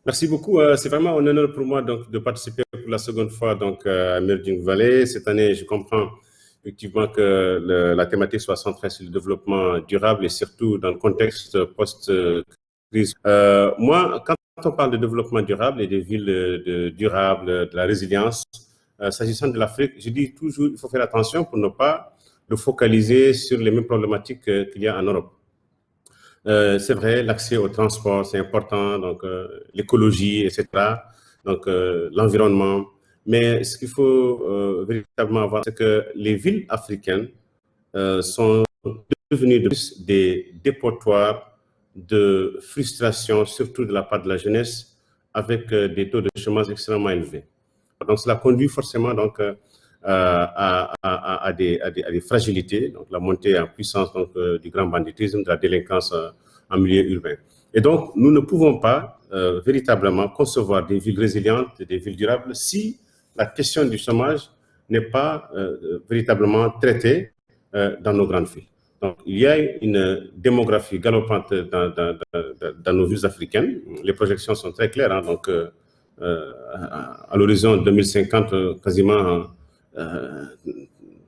Merci beaucoup. C'est vraiment un honneur pour moi donc, de participer pour la seconde fois donc, à Merging Valley. Cette année, je comprends effectivement que la thématique soit centrée sur le développement durable et surtout dans le contexte post-crise. Moi, quand on parle de développement durable et des villes durables, de la résilience, s'agissant de l'Afrique, je dis toujours qu'il faut faire attention pour ne pas le focaliser sur les mêmes problématiques qu'il y a en Europe. C'est vrai, l'accès au transport, c'est important, donc l'écologie, etc., donc l'environnement. Mais ce qu'il faut véritablement voir, c'est que les villes africaines sont devenues de plus des dépotoirs de frustration, surtout de la part de la jeunesse, avec des taux de chômage extrêmement élevés. Donc cela conduit forcément donc, à des fragilités, donc la montée en puissance donc, du grand banditisme, de la délinquance en milieu urbain. Et donc, nous ne pouvons pas véritablement concevoir des villes résilientes, des villes durables, si la question du chômage n'est pas véritablement traitée dans nos grandes villes. Donc, il y a une démographie galopante dans nos villes africaines. Les projections sont très claires. Hein, donc, à l'horizon 2050, quasiment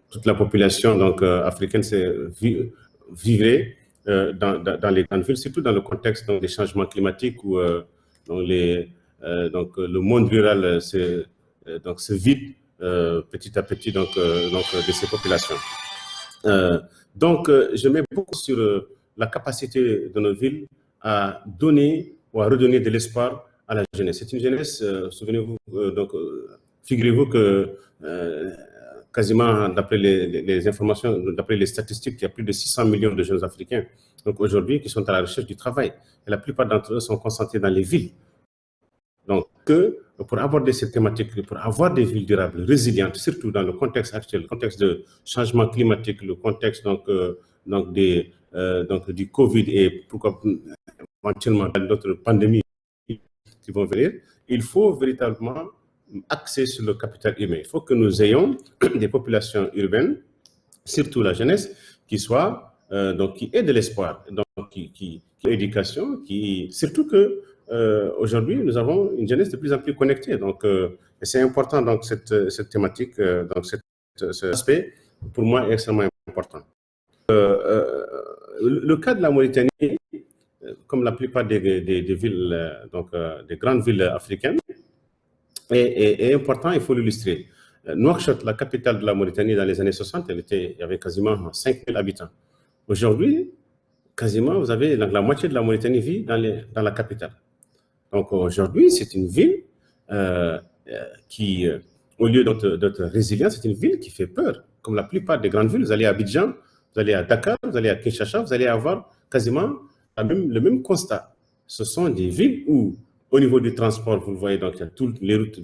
toute la population donc, africaine vivrait dans les grandes villes, surtout dans le contexte donc, des changements climatiques où le monde rural se vide petit à petit de ces populations. Je mets beaucoup sur la capacité de nos villes à donner ou à redonner de l'espoir à la jeunesse. C'est une jeunesse, souvenez-vous, figurez-vous que quasiment, d'après les informations, d'après les statistiques, il y a plus de 600 millions de jeunes Africains donc aujourd'hui qui sont à la recherche du travail. Et la plupart d'entre eux sont concentrés dans les villes. Donc, pour aborder cette thématique, pour avoir des villes durables, résilientes, surtout dans le contexte actuel, le contexte de changement climatique, le contexte du Covid et pourquoi éventuellement d'autres pandémies qui vont venir, il faut véritablement axer sur le capital humain. Il faut que nous ayons des populations urbaines, surtout la jeunesse, qui aient de l'espoir, donc qui ait l'éducation, surtout que aujourd'hui, nous avons une jeunesse de plus en plus connectée. Donc, c'est important, donc, cette thématique, cet aspect, pour moi, est extrêmement important. Le cas de la Mauritanie, comme la plupart des villes, des grandes villes africaines, est important, il faut l'illustrer. Nouakchott, la capitale de la Mauritanie, dans les années 60, il y avait quasiment 5000 habitants. Aujourd'hui, quasiment, vous avez la moitié de la Mauritanie vit dans la capitale. Donc aujourd'hui, c'est une ville qui, au lieu d'être résiliente, c'est une ville qui fait peur. Comme la plupart des grandes villes, vous allez à Abidjan, vous allez à Dakar, vous allez à Kinshasa, vous allez avoir quasiment le même constat. Ce sont des villes où, au niveau du transport, vous le voyez, donc, les routes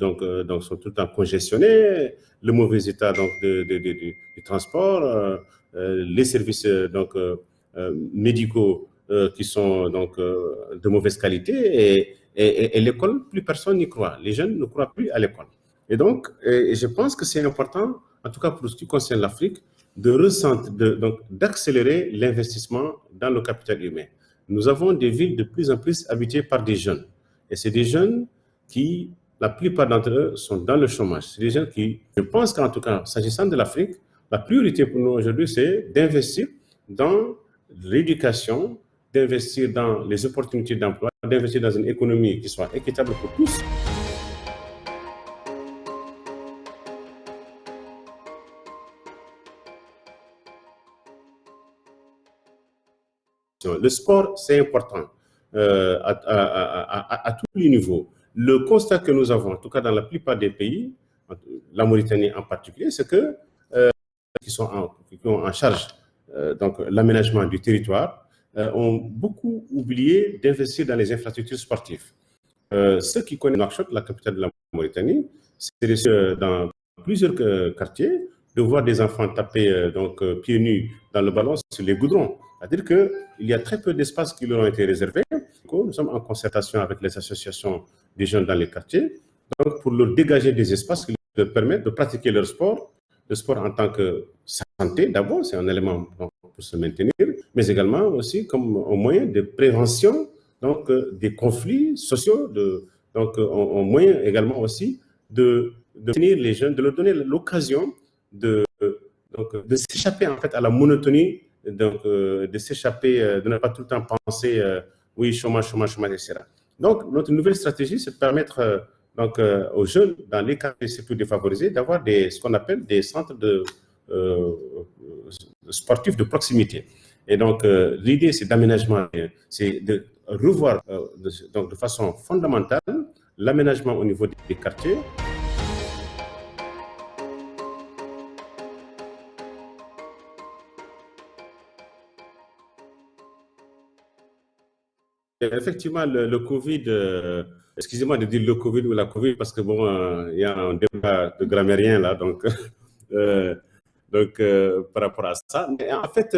sont tout le temps congestionnées, le mauvais état donc, du transport, les services médicaux qui sont donc, de mauvaise qualité et l'école, plus personne n'y croit. Les jeunes ne croient plus à l'école. Et donc, je pense que c'est important, en tout cas pour ce qui concerne l'Afrique, d'accélérer l'investissement dans le capital humain. Nous avons des villes de plus en plus habitées par des jeunes. Et c'est des jeunes qui, la plupart d'entre eux, sont dans le chômage. C'est des jeunes qui, je pense qu'en tout cas, s'agissant de l'Afrique, la priorité pour nous aujourd'hui, c'est d'investir dans l'éducation, d'investir dans les opportunités d'emploi, d'investir dans une économie qui soit équitable pour tous. Le sport, c'est important à tous les niveaux. Le constat que nous avons, en tout cas dans la plupart des pays, la Mauritanie en particulier, c'est que qui ont en charge donc l'aménagement du territoire ont beaucoup oublié d'investir dans les infrastructures sportives. Ceux qui connaissent Nouakchott, la capitale de la Mauritanie, c'est dans plusieurs quartiers de voir des enfants taper pieds nus dans le ballon sur les goudrons. C'est-à-dire qu'il y a très peu d'espaces qui leur ont été réservés. Nous sommes en concertation avec les associations des jeunes dans les quartiers donc pour leur dégager des espaces qui leur permettent de pratiquer leur sport. Le sport en tant que santé, d'abord, c'est un élément pour se maintenir, mais également aussi comme un moyen de prévention donc, des conflits sociaux, donc, en moyen également aussi de tenir les jeunes, de leur donner l'occasion de s'échapper en fait à la monotonie, donc, de s'échapper, de ne pas tout le temps penser, oui, chômage, chômage, chômage, etc. Donc, notre nouvelle stratégie, c'est de permettre donc, aux jeunes, dans les quartiers surtout défavorisés, d'avoir ce qu'on appelle des centres euh, sportifs de proximité. Et donc, l'idée, c'est d'aménagement, c'est de revoir donc de façon fondamentale l'aménagement au niveau des quartiers. Effectivement, le Covid, excusez-moi de dire le Covid ou la Covid, parce que bon, il y a un débat de grammairien là, donc, euh, par rapport à ça. Mais en fait,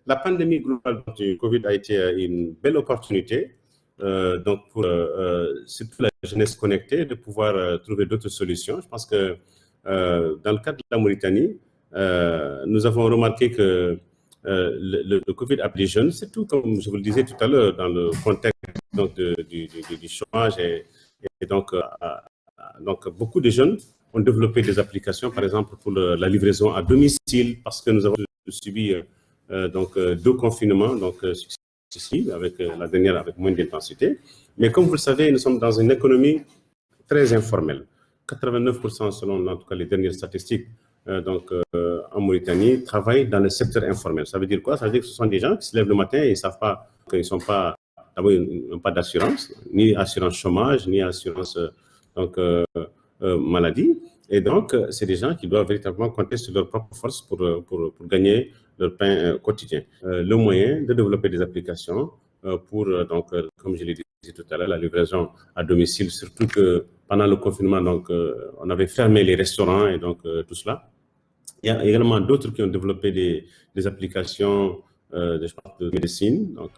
la pandémie globale du Covid a été une belle opportunité, donc pour surtout la jeunesse connectée, de pouvoir trouver d'autres solutions. Je pense que dans le cadre de la Mauritanie, nous avons remarqué que le Covid a les jeunes, c'est tout comme je vous le disais tout à l'heure, dans le contexte donc, du chômage. Et donc, donc, beaucoup de jeunes ont développé des applications, par exemple, pour la livraison à domicile, parce que nous avons subi donc, deux confinements donc, successifs, avec la dernière avec moins d'intensité. Mais comme vous le savez, nous sommes dans une économie très informelle. 89% selon en tout cas les dernières statistiques donc, en Mauritanie travaillent dans le secteur informel. Ça veut dire quoi? Ça veut dire que ce sont des gens qui se lèvent le matin et ils ne savent pas qu'ils ne sont pas, d'abord, ils n'ont pas d'assurance, ni assurance chômage, ni assurance donc, maladie. Et donc, c'est des gens qui doivent véritablement compter sur leur propre force pour gagner leur pain quotidien. Le moyen de développer des applications pour, donc, comme je l'ai dit tout à l'heure, la livraison à domicile, surtout que pendant le confinement, donc, on avait fermé les restaurants et donc tout cela. Il y a également d'autres qui ont développé des applications je pense, de médecine. Donc,